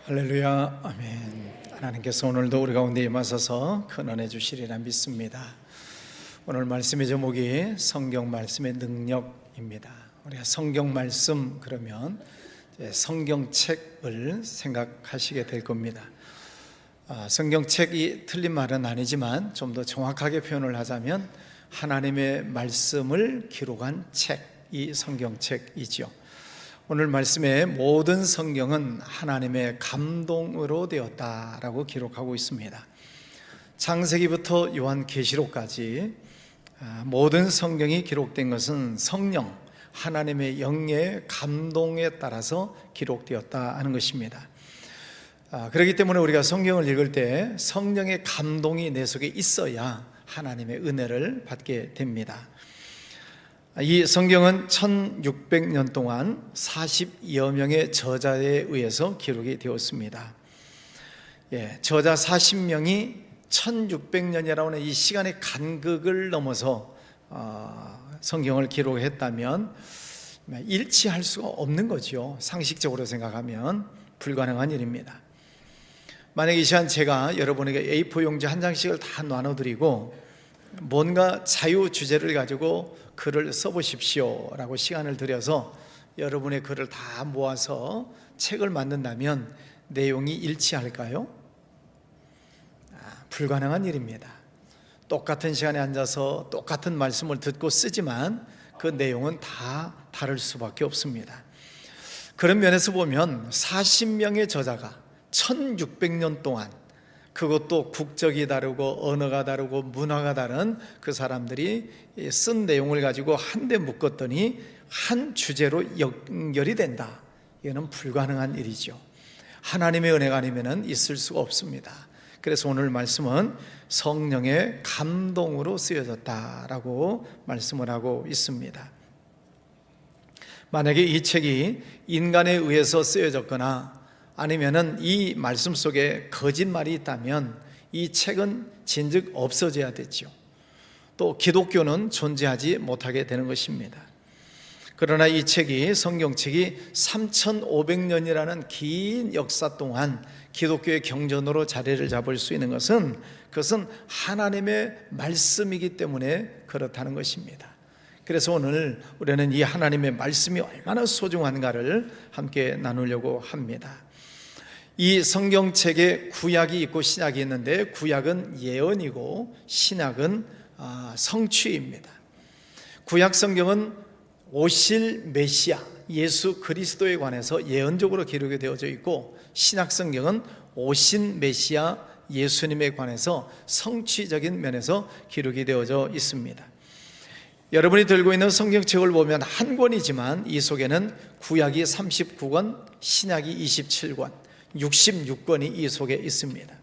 할렐루야, 아멘. 하나님께서 오늘도 우리 가운데 임하셔서 큰 은혜 주시리라 믿습니다. 오늘 말씀의 제목이 성경 말씀의 능력입니다. 우리가 성경 말씀 그러면 성경책을 생각하시게 될 겁니다. 성경책이 틀린 말은 아니지만 좀 더 정확하게 표현을 하자면 하나님의 말씀을 기록한 책이 성경책이지요. 오늘 말씀의 모든 성경은 하나님의 감동으로 되었다라고 기록하고 있습니다. 창세기부터 요한계시록까지 모든 성경이 기록된 것은 성령, 하나님의 영의 감동에 따라서 기록되었다 하는 것입니다. 그렇기 때문에 우리가 성경을 읽을 때 성령의 감동이 내 속에 있어야 하나님의 은혜를 받게 됩니다. 이 성경은 1600년 동안 40여 명의 저자에 의해서 기록이 되었습니다. 저자 40명이 1600년이라고 하는 이 시간의 간극을 넘어서 성경을 기록했다면 일치할 수가 없는 거죠. 상식적으로 생각하면 불가능한 일입니다. 만약 이 시간 제가 여러분에게 A4 용지 한 장씩을 다 나눠드리고 뭔가 자유 주제를 가지고 글을 써보십시오 라고 시간을 들여서 여러분의 글을 다 모아서 책을 만든다면 내용이 일치할까요? 불가능한 일입니다. 똑같은 시간에 앉아서 똑같은 말씀을 듣고 쓰지만 그 내용은 다 다를 수밖에 없습니다. 그런 면에서 보면 40명의 저자가 1600년 동안, 그것도 국적이 다르고 언어가 다르고 문화가 다른 그 사람들이 쓴 내용을 가지고 한데 묶었더니 한 주제로 연결이 된다. 이거는 불가능한 일이죠. 하나님의 은혜가 아니면 있을 수가 없습니다. 그래서 오늘 말씀은 성령의 감동으로 쓰여졌다라고 말씀을 하고 있습니다. 만약에 이 책이 인간에 의해서 쓰여졌거나 아니면은 이 말씀 속에 거짓말이 있다면 이 책은 진즉 없어져야 되죠. 또 기독교는 존재하지 못하게 되는 것입니다. 그러나 이 책이, 성경책이 3500년이라는 긴 역사 동안 기독교의 경전으로 자리를 잡을 수 있는 것은 그것은 하나님의 말씀이기 때문에 그렇다는 것입니다. 그래서 오늘 우리는 이 하나님의 말씀이 얼마나 소중한가를 함께 나누려고 합니다. 이 성경책에 구약이 있고 신약이 있는데 구약은 예언이고 신약은 성취입니다. 구약 성경은 오실 메시아 예수 그리스도에 관해서 예언적으로 기록이 되어져 있고 신약 성경은 오신 메시아 예수님에 관해서 성취적인 면에서 기록이 되어져 있습니다. 여러분이 들고 있는 성경책을 보면 한 권이지만 이 속에는 구약이 39권, 신약이 27권, 66권이 이 속에 있습니다.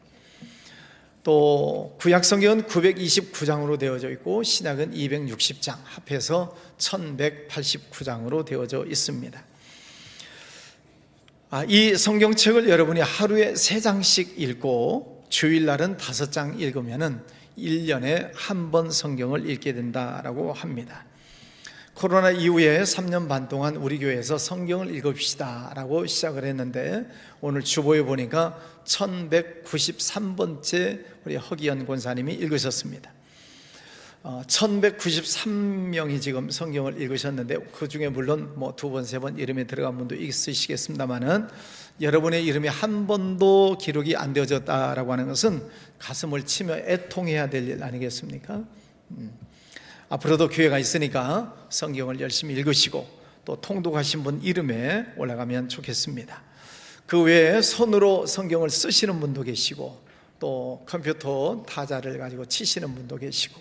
또 구약 성경은 929장으로 되어져 있고 신약은 260장, 합해서 1189장으로 되어져 있습니다. 이 성경책을 여러분이 하루에 3장씩 읽고 주일날은 5장 읽으면은 1년에 한 번 성경을 읽게 된다라고 합니다. 코로나 이후에 3년 반 동안 우리 교회에서 성경을 읽읍시다 라고 시작을 했는데 오늘 주보에 보니까 1193번째 우리 허기연 권사님이 읽으셨습니다. 1193명이 지금 성경을 읽으셨는데 그 중에 물론 뭐 2번, 3번 이름이 들어간 분도 있으시겠습니다만은 여러분의 이름이 한 번도 기록이 안 되어졌다라고 하는 것은 가슴을 치며 애통해야 될 일 아니겠습니까? 앞으로도 기회가 있으니까 성경을 열심히 읽으시고 또 통독하신 분 이름에 올라가면 좋겠습니다. 그 외에 손으로 성경을 쓰시는 분도 계시고 또 컴퓨터 타자를 가지고 치시는 분도 계시고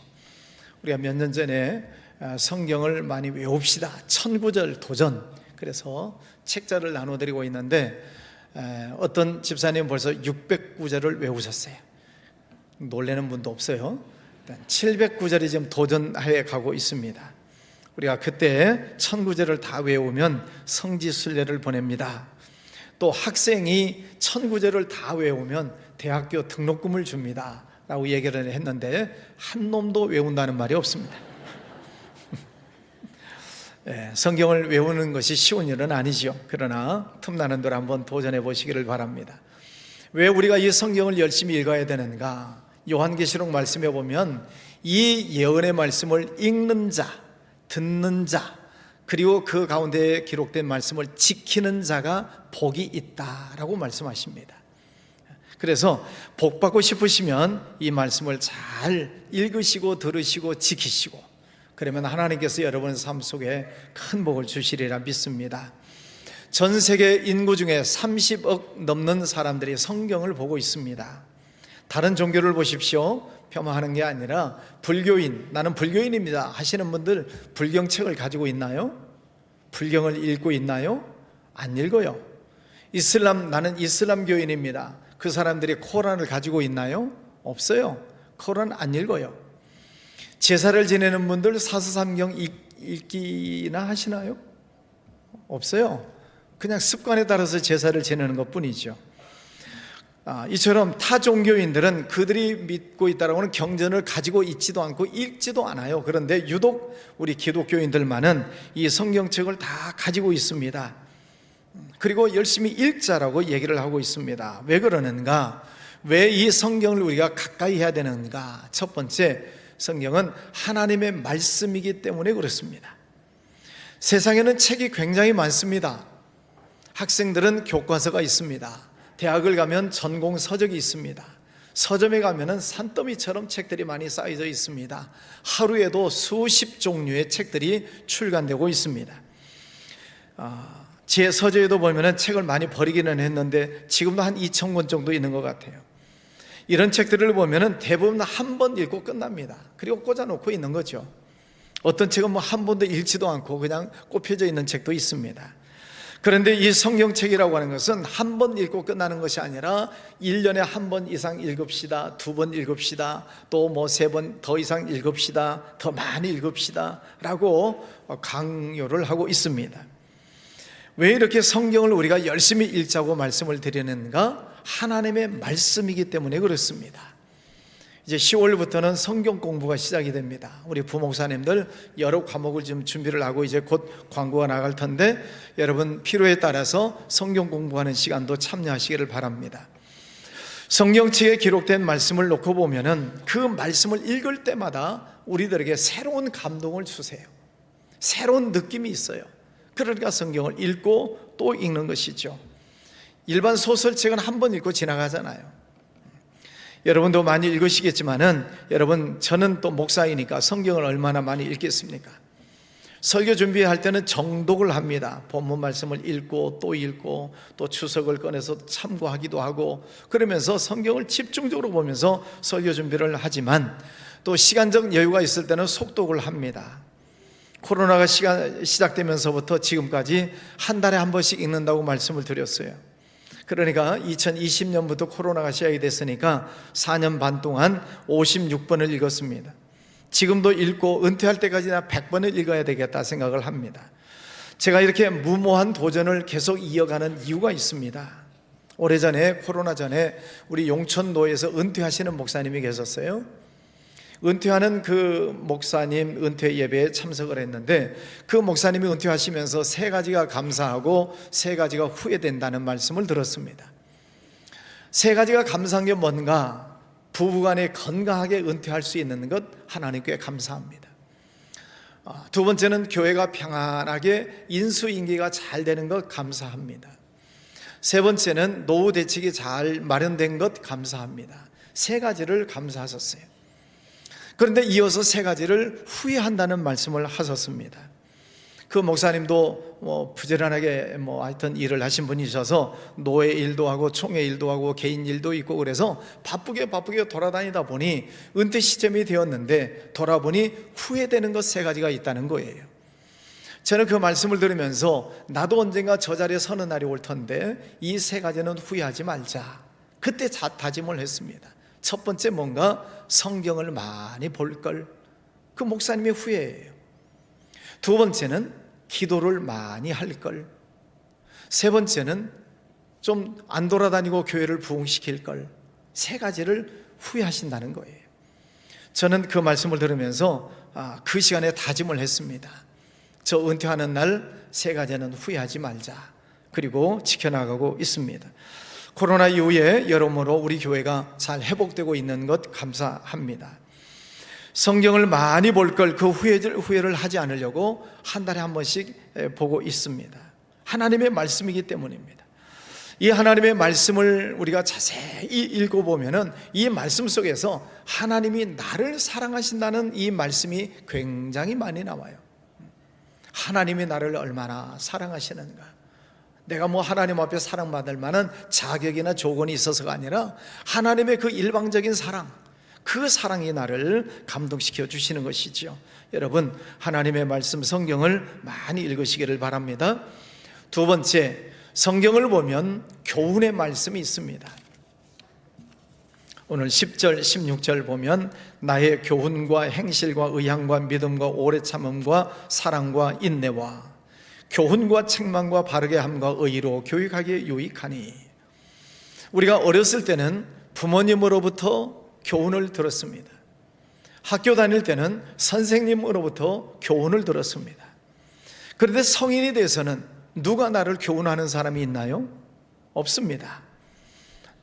우리가 몇 년 전에 성경을 많이 외웁시다 1000구절 도전, 그래서 책자를 나눠드리고 있는데 어떤 집사님은 벌써 600구절을 외우셨어요. 놀라는 분도 없어요. 700구절이 지금 도전하에 가고 있습니다. 우리가 그때 1000구절을 다 외우면 성지순례를 보냅니다. 또 학생이 1000구절을 다 외우면 대학교 등록금을 줍니다 라고 얘기를 했는데 한 놈도 외운다는 말이 없습니다. 성경을 외우는 것이 쉬운 일은 아니죠. 그러나 틈나는 대로 한번 도전해 보시기를 바랍니다. 왜 우리가 이 성경을 열심히 읽어야 되는가? 요한계시록 말씀에 보면 이 예언의 말씀을 읽는 자, 듣는 자, 그리고 그 가운데 기록된 말씀을 지키는 자가 복이 있다라고 말씀하십니다. 그래서 복 받고 싶으시면 이 말씀을 잘 읽으시고 들으시고 지키시고, 그러면 하나님께서 여러분의 삶 속에 큰 복을 주시리라 믿습니다. 전 세계 인구 중에 30억 넘는 사람들이 성경을 보고 있습니다. 다른 종교를 보십시오. 폄하하는 게 아니라 불교인, 나는 불교인입니다 하시는 분들 불경책을 가지고 있나요? 불경을 읽고 있나요? 안 읽어요. 이슬람, 나는 이슬람교인입니다, 그 사람들이 코란을 가지고 있나요? 없어요. 코란 안 읽어요. 제사를 지내는 분들 사서삼경 읽기나 하시나요? 없어요. 그냥 습관에 따라서 제사를 지내는 것 뿐이죠. 이처럼 타 종교인들은 그들이 믿고 있다라고 하는 경전을 가지고 있지도 않고 읽지도 않아요. 그런데 유독 우리 기독교인들만은 이 성경책을 다 가지고 있습니다. 그리고 열심히 읽자라고 얘기를 하고 있습니다. 왜 그러는가? 왜 이 성경을 우리가 가까이 해야 되는가? 첫 번째, 성경은 하나님의 말씀이기 때문에 그렇습니다. 세상에는 책이 굉장히 많습니다. 학생들은 교과서가 있습니다. 대학을 가면 전공 서적이 있습니다. 서점에 가면 산더미처럼 책들이 많이 쌓여져 있습니다. 하루에도 수십 종류의 책들이 출간되고 있습니다. 제 서재에도 보면 책을 많이 버리기는 했는데 지금도 한 2,000권 정도 있는 것 같아요. 이런 책들을 보면 대부분 한 번 읽고 끝납니다. 그리고 꽂아놓고 있는 거죠. 어떤 책은 한 번도 읽지도 않고 그냥 꼽혀져 있는 책도 있습니다. 그런데 이 성경책이라고 하는 것은 한 번 읽고 끝나는 것이 아니라 1년에 한 번 이상 읽읍시다, 2번 읽읍시다, 또 3번 더 이상 읽읍시다, 더 많이 읽읍시다 라고 강요를 하고 있습니다. 왜 이렇게 성경을 우리가 열심히 읽자고 말씀을 드리는가? 하나님의 말씀이기 때문에 그렇습니다. 이제 10월부터는 성경 공부가 시작이 됩니다. 우리 부목사님들 여러 과목을 지금 준비를 하고 이제 곧 광고가 나갈 텐데 여러분 필요에 따라서 성경 공부하는 시간도 참여하시기를 바랍니다. 성경책에 기록된 말씀을 놓고 보면은 그 말씀을 읽을 때마다 우리들에게 새로운 감동을 주세요. 새로운 느낌이 있어요. 그러니까 성경을 읽고 또 읽는 것이죠. 일반 소설책은 한 번 읽고 지나가잖아요. 여러분도 많이 읽으시겠지만은 여러분, 저는 또 목사이니까 성경을 얼마나 많이 읽겠습니까? 설교 준비할 때는 정독을 합니다. 본문 말씀을 읽고 또 추석을 꺼내서 참고하기도 하고, 그러면서 성경을 집중적으로 보면서 설교 준비를 하지만 또 시간적 여유가 있을 때는 속독을 합니다. 코로나가 시작되면서부터 지금까지 한 달에 한 번씩 읽는다고 말씀을 드렸어요. 그러니까 2020년부터 코로나가 시작이 됐으니까 4년 반 동안 56번을 읽었습니다. 지금도 읽고 은퇴할 때까지나 100번을 읽어야 되겠다 생각을 합니다. 제가 이렇게 무모한 도전을 계속 이어가는 이유가 있습니다. 오래전에, 코로나 전에 우리 용천도에서 은퇴하시는 목사님이 계셨어요. 은퇴하는 그 목사님 은퇴 예배에 참석을 했는데 그 목사님이 은퇴하시면서 3가지가 감사하고 3가지가 후회된다는 말씀을 들었습니다. 3가지가 감사한 게 뭔가? 부부간에 건강하게 은퇴할 수 있는 것, 하나님께 감사합니다. 2번째는 교회가 평안하게 인수인계가 잘 되는 것 감사합니다. 3번째는 노후 대책이 잘 마련된 것 감사합니다. 3가지를 감사하셨어요. 그런데 이어서 3가지를 후회한다는 말씀을 하셨습니다. 그 목사님도 부지런하게 하여튼 일을 하신 분이셔서 노예 일도 하고 총회 일도 하고 개인 일도 있고 그래서 바쁘게 돌아다니다 보니 은퇴 시점이 되었는데 돌아보니 후회되는 것 3가지가 있다는 거예요. 저는 그 말씀을 들으면서 나도 언젠가 저 자리에 서는 날이 올 텐데 이 3가지는 후회하지 말자, 그때 다짐을 했습니다. 첫 번째, 뭔가 성경을 많이 볼 걸, 그 목사님의 후회예요. 2번째는 기도를 많이 할 걸. 3번째는 좀 안 돌아다니고 교회를 부흥시킬 걸. 3가지를 후회하신다는 거예요. 저는 그 말씀을 들으면서 그 시간에 다짐을 했습니다. 저 은퇴하는 날 3가지는 후회하지 말자. 그리고 지켜나가고 있습니다. 코로나 이후에 여러모로 우리 교회가 잘 회복되고 있는 것 감사합니다. 성경을 많이 볼 걸 그 후회를 하지 않으려고 한 달에 한 번씩 보고 있습니다. 하나님의 말씀이기 때문입니다. 이 하나님의 말씀을 우리가 자세히 읽어보면은 이 말씀 속에서 하나님이 나를 사랑하신다는 이 말씀이 굉장히 많이 나와요. 하나님이 나를 얼마나 사랑하시는가. 내가 뭐 하나님 앞에 사랑받을 만한 자격이나 조건이 있어서가 아니라 하나님의 그 일방적인 사랑, 그 사랑이 나를 감동시켜 주시는 것이죠. 여러분, 하나님의 말씀 성경을 많이 읽으시기를 바랍니다. 두 번째, 성경을 보면 교훈의 말씀이 있습니다. 오늘 10절, 16절 보면 나의 교훈과 행실과 의향과 믿음과 오래 참음과 사랑과 인내와 교훈과 책망과 바르게 함과 의로 교육하기에 유익하니. 우리가 어렸을 때는 부모님으로부터 교훈을 들었습니다. 학교 다닐 때는 선생님으로부터 교훈을 들었습니다. 그런데 성인이 돼서는 누가 나를 교훈하는 사람이 있나요? 없습니다.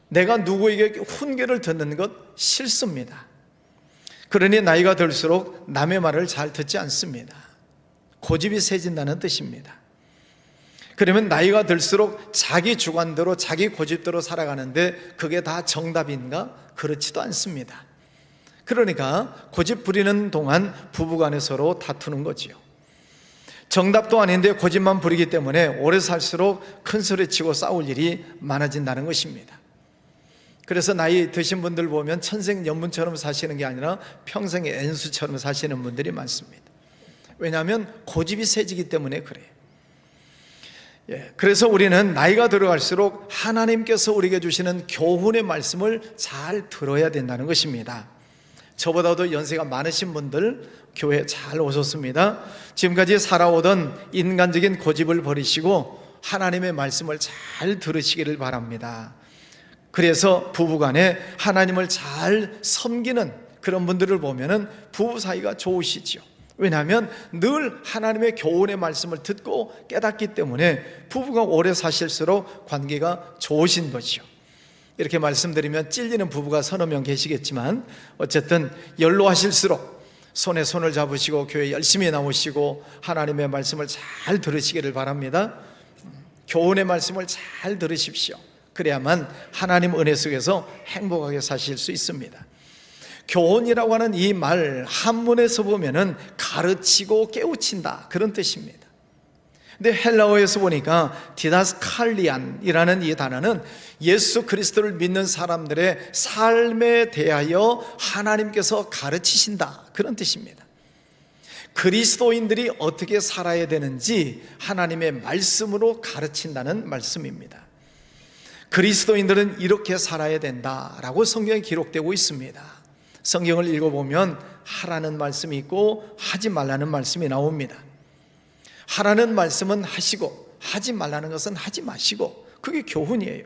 내가 누구에게 훈계를 듣는 것 싫습니다. 그러니 나이가 들수록 남의 말을 잘 듣지 않습니다. 고집이 세진다는 뜻입니다. 그러면 나이가 들수록 자기 주관대로 자기 고집대로 살아가는데 그게 다 정답인가? 그렇지도 않습니다. 그러니까 고집 부리는 동안 부부간에 서로 다투는 거지요. 정답도 아닌데 고집만 부리기 때문에 오래 살수록 큰 소리치고 싸울 일이 많아진다는 것입니다. 그래서 나이 드신 분들 보면 천생연분처럼 사시는 게 아니라 평생의 엔수처럼 사시는 분들이 많습니다. 왜냐하면 고집이 세지기 때문에 그래요. 그래서 우리는 나이가 들어갈수록 하나님께서 우리에게 주시는 교훈의 말씀을 잘 들어야 된다는 것입니다. 저보다도 연세가 많으신 분들 교회 잘 오셨습니다. 지금까지 살아오던 인간적인 고집을 버리시고 하나님의 말씀을 잘 들으시기를 바랍니다. 그래서 부부간에 하나님을 잘 섬기는 그런 분들을 보면은 부부 사이가 좋으시죠. 왜냐하면 늘 하나님의 교훈의 말씀을 듣고 깨닫기 때문에 부부가 오래 사실수록 관계가 좋으신 거죠. 이렇게 말씀드리면 찔리는 부부가 서너 명 계시겠지만 어쨌든 연로하실수록 손에 손을 잡으시고 교회 열심히 나오시고 하나님의 말씀을 잘 들으시기를 바랍니다. 교훈의 말씀을 잘 들으십시오. 그래야만 하나님 은혜 속에서 행복하게 사실 수 있습니다. 교훈이라고 하는 이 말 한문에서 보면은 가르치고 깨우친다 그런 뜻입니다. 근데 헬라어에서 보니까 디다스칼리안이라는 이 단어는 예수 그리스도를 믿는 사람들의 삶에 대하여 하나님께서 가르치신다 그런 뜻입니다. 그리스도인들이 어떻게 살아야 되는지 하나님의 말씀으로 가르친다는 말씀입니다. 그리스도인들은 이렇게 살아야 된다라고 성경에 기록되고 있습니다. 성경을 읽어보면 하라는 말씀이 있고 하지 말라는 말씀이 나옵니다. 하라는 말씀은 하시고 하지 말라는 것은 하지 마시고, 그게 교훈이에요.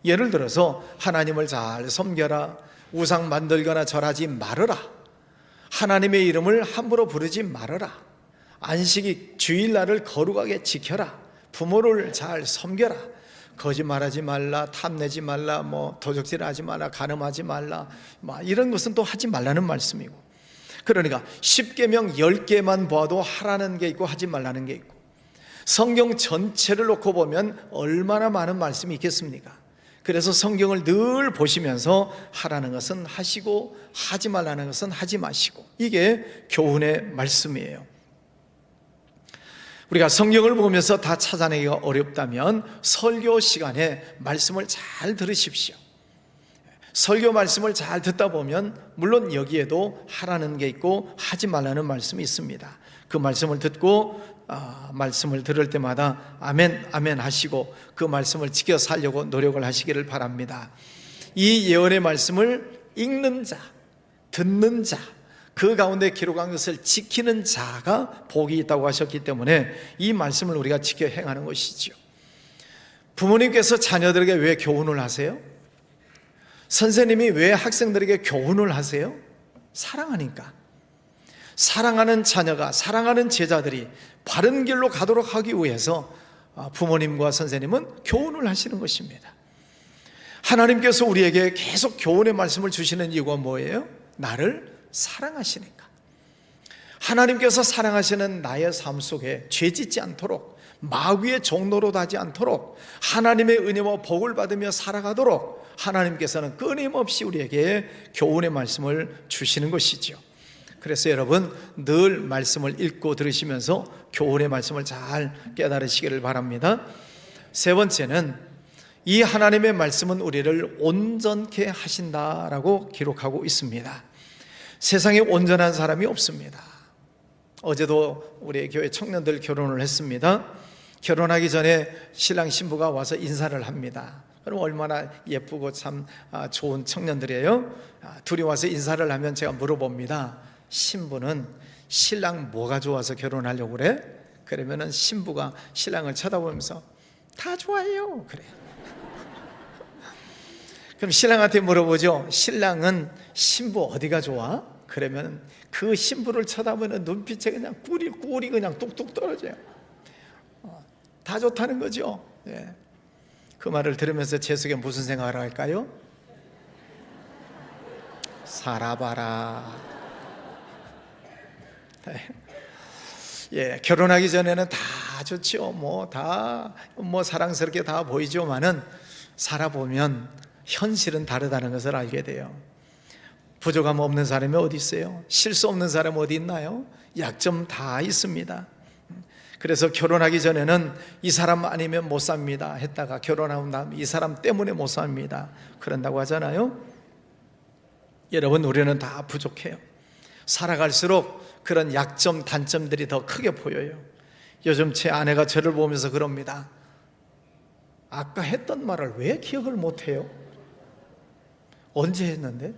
예를 들어서 하나님을 잘 섬겨라, 우상 만들거나 절하지 말아라, 하나님의 이름을 함부로 부르지 말아라, 안식일 주일날을 거룩하게 지켜라, 부모를 잘 섬겨라, 거짓말하지 말라, 탐내지 말라, 도적질하지 말라, 간음하지 말라, 이런 것은 또 하지 말라는 말씀이고. 그러니까 10계명 10개만 봐도 하라는 게 있고 하지 말라는 게 있고, 성경 전체를 놓고 보면 얼마나 많은 말씀이 있겠습니까? 그래서 성경을 늘 보시면서 하라는 것은 하시고 하지 말라는 것은 하지 마시고, 이게 교훈의 말씀이에요. 우리가 성경을 보면서 다 찾아내기가 어렵다면 설교 시간에 말씀을 잘 들으십시오. 설교 말씀을 잘 듣다 보면 물론 여기에도 하라는 게 있고 하지 말라는 말씀이 있습니다. 그 말씀을 듣고 말씀을 들을 때마다 아멘 아멘 하시고 그 말씀을 지켜 살려고 노력을 하시기를 바랍니다. 이 예언의 말씀을 읽는 자, 듣는 자, 그 가운데 기록한 것을 지키는 자가 복이 있다고 하셨기 때문에 이 말씀을 우리가 지켜 행하는 것이죠. 부모님께서 자녀들에게 왜 교훈을 하세요? 선생님이 왜 학생들에게 교훈을 하세요? 사랑하니까. 사랑하는 자녀가, 사랑하는 제자들이 바른 길로 가도록 하기 위해서 부모님과 선생님은 교훈을 하시는 것입니다. 하나님께서 우리에게 계속 교훈의 말씀을 주시는 이유가 뭐예요? 나를 사랑하시니까. 하나님께서 사랑하시는 나의 삶 속에 죄 짓지 않도록, 마귀의 종로로 가지 않도록, 하나님의 은혜와 복을 받으며 살아가도록 하나님께서는 끊임없이 우리에게 교훈의 말씀을 주시는 것이죠. 그래서 여러분 늘 말씀을 읽고 들으시면서 교훈의 말씀을 잘 깨달으시기를 바랍니다. 세 번째는 이 하나님의 말씀은 우리를 온전케 하신다라고 기록하고 있습니다. 세상에 온전한 사람이 없습니다. 어제도 우리 교회 청년들 결혼을 했습니다. 결혼하기 전에 신랑 신부가 와서 인사를 합니다. 그럼 얼마나 예쁘고 참 좋은 청년들이에요. 둘이 와서 인사를 하면 제가 물어봅니다. 신부는 신랑 뭐가 좋아서 결혼하려고 그래? 그러면은 신부가 신랑을 쳐다보면서 다 좋아요 그래. 그럼 신랑한테 물어보죠. 신랑은 신부 어디가 좋아? 그러면 그 신부를 쳐다보는 눈빛에 그냥 꿀이 그냥 뚝뚝 떨어져요. 다 좋다는 거죠. 예. 그 말을 들으면서 제 속에 무슨 생각을 할까요? 살아봐라. 예, 결혼하기 전에는 다 좋죠. 다 사랑스럽게 다 보이지만은 살아보면 현실은 다르다는 것을 알게 돼요. 부족함 없는 사람이 어디 있어요? 실수 없는 사람 어디 있나요? 약점 다 있습니다. 그래서 결혼하기 전에는 이 사람 아니면 못 삽니다 했다가 결혼하고 나면 이 사람 때문에 못 삽니다 그런다고 하잖아요. 여러분 우리는 다 부족해요. 살아갈수록 그런 약점 단점들이 더 크게 보여요. 요즘 제 아내가 저를 보면서 그럽니다. 아까 했던 말을 왜 기억을 못해요? 언제 했는데?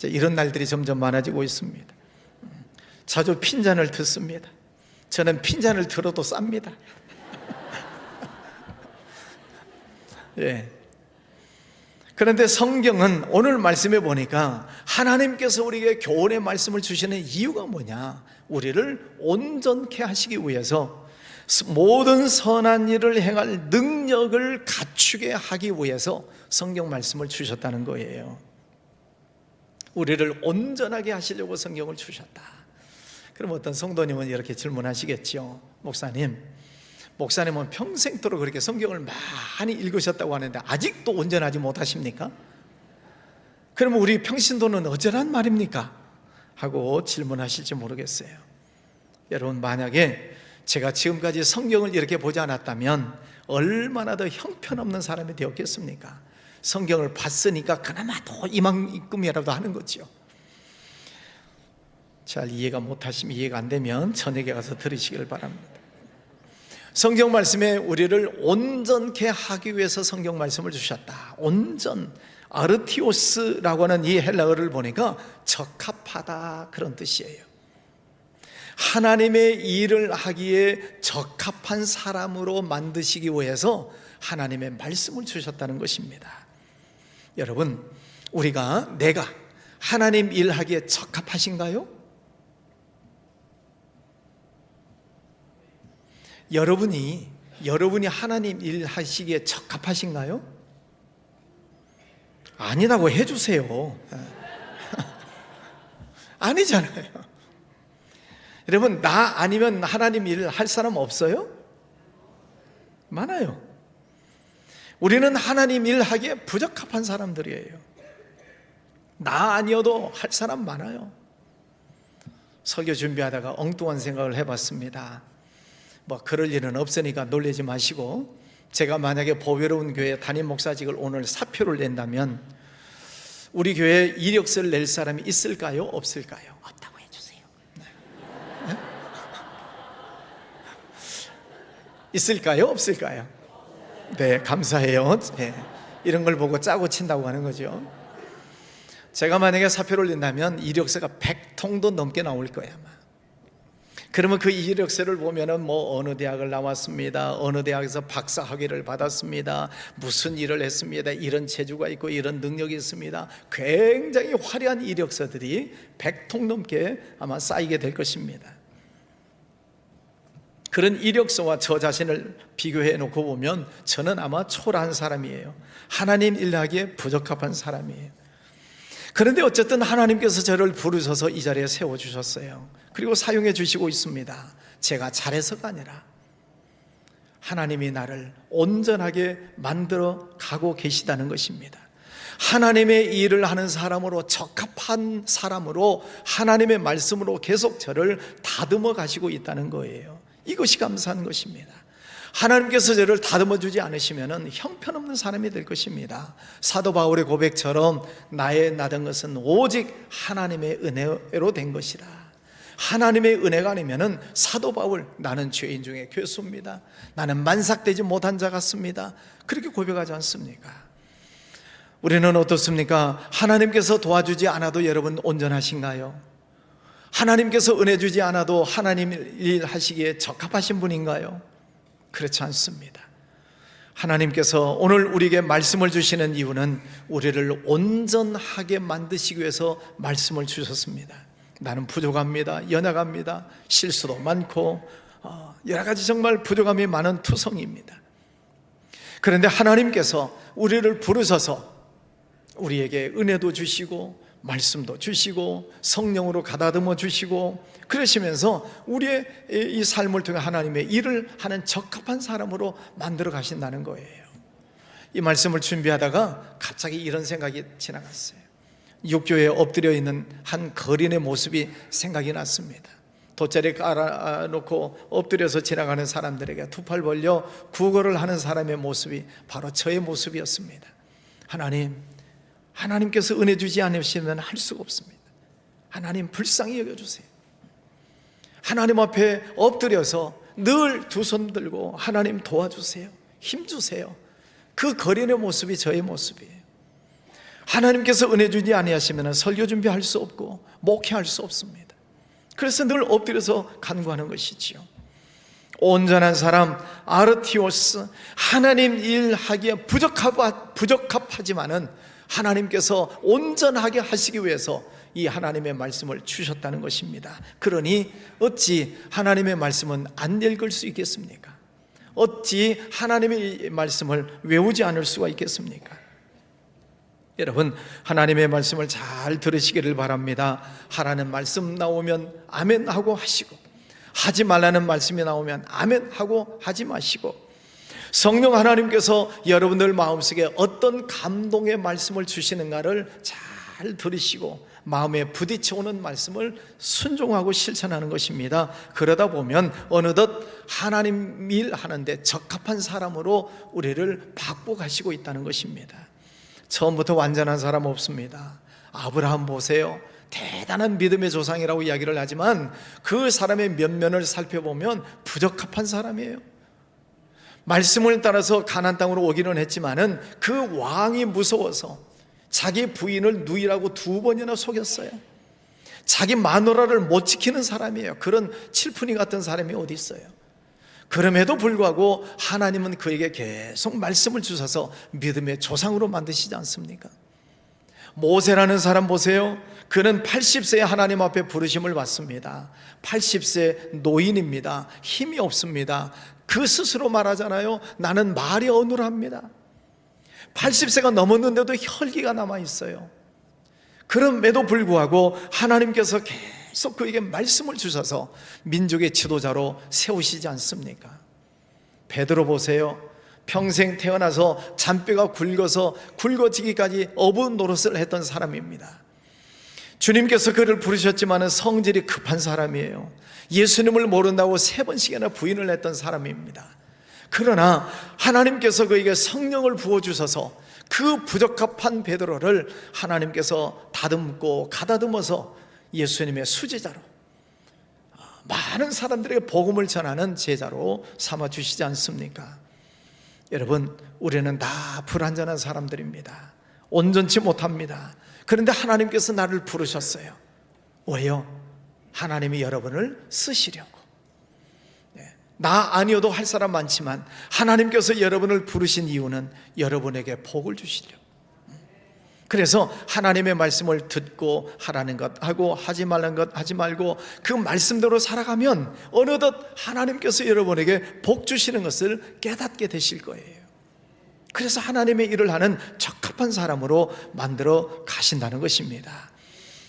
이런 날들이 점점 많아지고 있습니다. 자주 핀잔을 듣습니다. 저는 핀잔을 들어도 쌉니다. 예. 그런데 성경은 오늘 말씀해 보니까 하나님께서 우리에게 교훈의 말씀을 주시는 이유가 뭐냐? 우리를 온전케 하시기 위해서, 모든 선한 일을 행할 능력을 갖추게 하기 위해서 성경 말씀을 주셨다는 거예요. 우리를 온전하게 하시려고 성경을 주셨다. 그럼 어떤 성도님은 이렇게 질문하시겠죠. 목사님은 평생도록 그렇게 성경을 많이 읽으셨다고 하는데 아직도 온전하지 못하십니까? 그러면 우리 평신도는 어쩌란 말입니까? 하고 질문하실지 모르겠어요. 여러분 만약에 제가 지금까지 성경을 이렇게 보지 않았다면 얼마나 더 형편없는 사람이 되었겠습니까? 성경을 봤으니까 그나마 더 이만큼이라도 하는 거죠. 잘 이해가 못하시면, 이해가 안 되면 저녁에 가서 들으시길 바랍니다. 성경 말씀에 우리를 온전케 하기 위해서 성경 말씀을 주셨다. 온전, 아르티오스라고 하는 이 헬라어를 보니까 적합하다 그런 뜻이에요. 하나님의 일을 하기에 적합한 사람으로 만드시기 위해서 하나님의 말씀을 주셨다는 것입니다. 여러분, 내가 하나님 일하기에 적합하신가요? 여러분이 하나님 일 하시기에 적합하신가요? 아니라고 해주세요. 아니잖아요. 여러분, 나 아니면 하나님 일 할 사람 없어요? 많아요. 우리는 하나님 일 하기에 부적합한 사람들이에요. 나 아니어도 할 사람 많아요. 설교 준비하다가 엉뚱한 생각을 해봤습니다. 그럴 일은 없으니까 놀라지 마시고, 제가 만약에 보배로운 교회 담임 목사직을 오늘 사표를 낸다면 우리 교회에 이력서를 낼 사람이 있을까요? 없을까요? 없다고 해주세요. 네? 있을까요? 없을까요? 네, 감사해요. 네, 이런 걸 보고 짜고 친다고 하는 거죠. 제가 만약에 사표를 낸다면 이력서가 100통도 넘게 나올 거예요 아마. 그러면 그 이력서를 보면은 어느 대학을 나왔습니다, 어느 대학에서 박사 학위를 받았습니다, 무슨 일을 했습니다, 이런 재주가 있고 이런 능력이 있습니다. 굉장히 화려한 이력서들이 100통 넘게 아마 쌓이게 될 것입니다. 그런 이력서와 저 자신을 비교해 놓고 보면 저는 아마 초라한 사람이에요. 하나님 일하기에 부적합한 사람이에요. 그런데 어쨌든 하나님께서 저를 부르셔서 이 자리에 세워주셨어요. 그리고 사용해 주시고 있습니다. 제가 잘해서가 아니라 하나님이 나를 온전하게 만들어 가고 계시다는 것입니다. 하나님의 일을 하는 사람으로, 적합한 사람으로, 하나님의 말씀으로 계속 저를 다듬어 가시고 있다는 거예요. 이것이 감사한 것입니다. 하나님께서 저를 다듬어 주지 않으시면 형편없는 사람이 될 것입니다. 사도 바울의 고백처럼 나의 나된 것은 오직 하나님의 은혜로 된 것이다. 하나님의 은혜가 아니면 사도 바울, 나는 죄인 중에 괴수입니다, 나는 만삭되지 못한 자 같습니다, 그렇게 고백하지 않습니까? 우리는 어떻습니까? 하나님께서 도와주지 않아도 여러분 온전하신가요? 하나님께서 은혜 주지 않아도 하나님 일 하시기에 적합하신 분인가요? 그렇지 않습니다. 하나님께서 오늘 우리에게 말씀을 주시는 이유는 우리를 온전하게 만드시기 위해서 말씀을 주셨습니다. 나는 부족합니다, 연약합니다, 실수도 많고 여러 가지 정말 부족함이 많은 투성이입니다. 그런데 하나님께서 우리를 부르셔서 우리에게 은혜도 주시고 말씀도 주시고 성령으로 가다듬어 주시고 그러시면서 우리의 이 삶을 통해 하나님의 일을 하는 적합한 사람으로 만들어 가신다는 거예요. 이 말씀을 준비하다가 갑자기 이런 생각이 지나갔어요. 육교에 엎드려 있는 한 거린의 모습이 생각이 났습니다. 돗자리 깔아놓고 엎드려서 지나가는 사람들에게 두 팔 벌려 구걸을 하는 사람의 모습이 바로 저의 모습이었습니다. 하나님께서 은혜 주지 않으시면 할 수가 없습니다. 하나님 불쌍히 여겨주세요. 하나님 앞에 엎드려서 늘 두 손 들고 하나님 도와주세요, 힘주세요. 그 거린의 모습이 저의 모습이에요. 하나님께서 은혜 주지 아니하시면 설교 준비할 수 없고 목회할 수 없습니다. 그래서 늘 엎드려서 간구하는 것이지요. 온전한 사람, 아르티오스, 하나님 일하기에 부적합하지만은 하나님께서 온전하게 하시기 위해서 이 하나님의 말씀을 주셨다는 것입니다. 그러니 어찌 하나님의 말씀은 안 읽을 수 있겠습니까? 어찌 하나님의 말씀을 외우지 않을 수가 있겠습니까? 여러분, 하나님의 말씀을 잘 들으시기를 바랍니다. 하라는 말씀 나오면 아멘 하고 하시고, 하지 말라는 말씀이 나오면 아멘 하고 하지 마시고, 성령 하나님께서 여러분들 마음속에 어떤 감동의 말씀을 주시는가를 잘 들으시고 마음에 부딪혀오는 말씀을 순종하고 실천하는 것입니다. 그러다 보면 어느덧 하나님 일 하는데 적합한 사람으로 우리를 바꾸어 가시고 있다는 것입니다. 처음부터 완전한 사람 없습니다. 아브라함 보세요. 대단한 믿음의 조상이라고 이야기를 하지만 그 사람의 면면을 살펴보면 부적합한 사람이에요. 말씀을 따라서 가나안 땅으로 오기는 했지만은 그 왕이 무서워서 자기 부인을 누이라고 2번이나 속였어요. 자기 마누라를 못 지키는 사람이에요. 그런 칠푼이 같은 사람이 어디 있어요? 그럼에도 불구하고 하나님은 그에게 계속 말씀을 주셔서 믿음의 조상으로 만드시지 않습니까? 모세라는 사람 보세요. 그는 80세에 하나님 앞에 부르심을 받습니다. 80세 노인입니다. 힘이 없습니다. 그 스스로 말하잖아요. 나는 말이 어눌합니다. 80세가 넘었는데도 혈기가 남아있어요. 그럼에도 불구하고 하나님께서 계속 그에게 말씀을 주셔서 민족의 지도자로 세우시지 않습니까? 베드로 보세요. 평생 태어나서 잔뼈가 굵어지기까지 어부 노릇을 했던 사람입니다. 주님께서 그를 부르셨지만 성질이 급한 사람이에요. 예수님을 모른다고 3번씩이나 부인을 했던 사람입니다. 그러나 하나님께서 그에게 성령을 부어주셔서 그 부적합한 베드로를 하나님께서 다듬고 가다듬어서 예수님의 수제자로, 많은 사람들에게 복음을 전하는 제자로 삼아주시지 않습니까? 여러분, 우리는 다 불완전한 사람들입니다. 온전치 못합니다. 그런데 하나님께서 나를 부르셨어요. 왜요? 하나님이 여러분을 쓰시려고. 나 아니어도 할 사람 많지만 하나님께서 여러분을 부르신 이유는 여러분에게 복을 주시려고. 그래서 하나님의 말씀을 듣고 하라는 것 하고 하지 말라는 것 하지 말고 그 말씀대로 살아가면 어느덧 하나님께서 여러분에게 복 주시는 것을 깨닫게 되실 거예요. 그래서 하나님의 일을 하는 적합한 사람으로 만들어 가신다는 것입니다.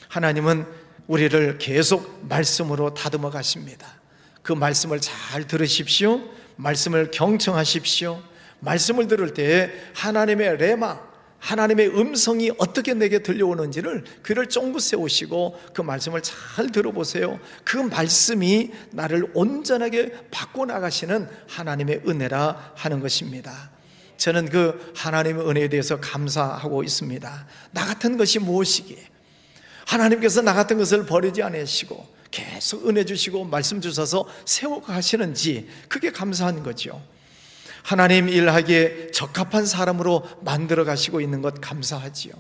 하나님은 우리를 계속 말씀으로 다듬어 가십니다. 그 말씀을 잘 들으십시오. 말씀을 경청하십시오. 말씀을 들을 때 하나님의 레마, 하나님의 음성이 어떻게 내게 들려오는지를 귀를 쫑긋 세우시고 그 말씀을 잘 들어보세요. 그 말씀이 나를 온전하게 바꿔나가시는 하나님의 은혜라 하는 것입니다. 저는 그 하나님의 은혜에 대해서 감사하고 있습니다. 나 같은 것이 무엇이기에 하나님께서 나 같은 것을 버리지 않으시고 계속 은혜 주시고 말씀 주셔서 세워가시는지 그게 감사한 거죠. 하나님 일하기에 적합한 사람으로 만들어 가시고 있는 것 감사하지요.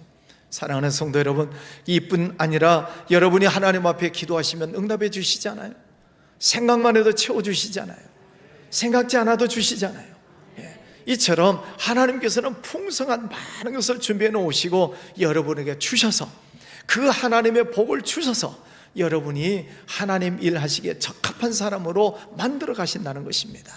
사랑하는 성도 여러분, 이뿐 아니라 여러분이 하나님 앞에 기도하시면 응답해 주시잖아요. 생각만 해도 채워주시잖아요. 생각지 않아도 주시잖아요. 이처럼 하나님께서는 풍성한 많은 것을 준비해 놓으시고 여러분에게 주셔서 그 하나님의 복을 주셔서 여러분이 하나님 일하시기에 적합한 사람으로 만들어 가신다는 것입니다.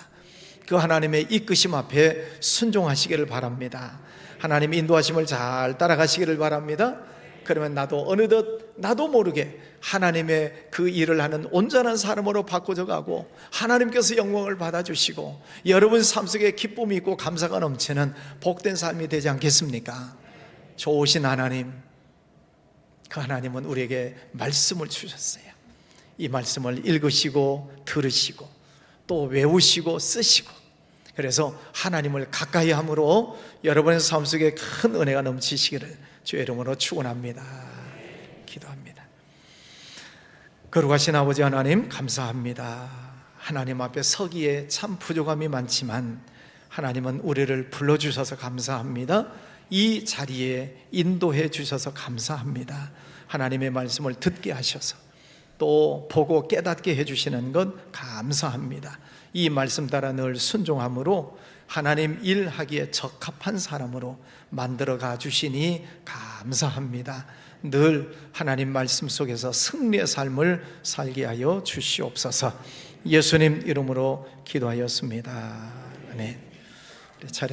그 하나님의 이끄심 앞에 순종하시기를 바랍니다. 하나님의 인도하심을 잘 따라가시기를 바랍니다. 그러면 나도 어느덧 나도 모르게 하나님의 그 일을 하는 온전한 사람으로 바꿔져 가고 하나님께서 영광을 받아주시고 여러분 삶 속에 기쁨이 있고 감사가 넘치는 복된 삶이 되지 않겠습니까? 좋으신 하나님, 그 하나님은 우리에게 말씀을 주셨어요. 이 말씀을 읽으시고 들으시고 또 외우시고 쓰시고, 그래서 하나님을 가까이 함으로 여러분의 삶 속에 큰 은혜가 넘치시기를 주의 이름으로 축원합니다. 기도합니다. 거룩하신 아버지 하나님, 감사합니다. 하나님 앞에 서기에 참 부족함이 많지만 하나님은 우리를 불러주셔서 감사합니다. 이 자리에 인도해 주셔서 감사합니다. 하나님의 말씀을 듣게 하셔서 또 보고 깨닫게 해주시는 것 감사합니다. 이 말씀 따라 늘 순종함으로 하나님 일하기에 적합한 사람으로 만들어가 주시니 감사합니다. 늘 하나님 말씀 속에서 승리의 삶을 살게 하여 주시옵소서. 예수님 이름으로 기도하였습니다. 아멘. 차례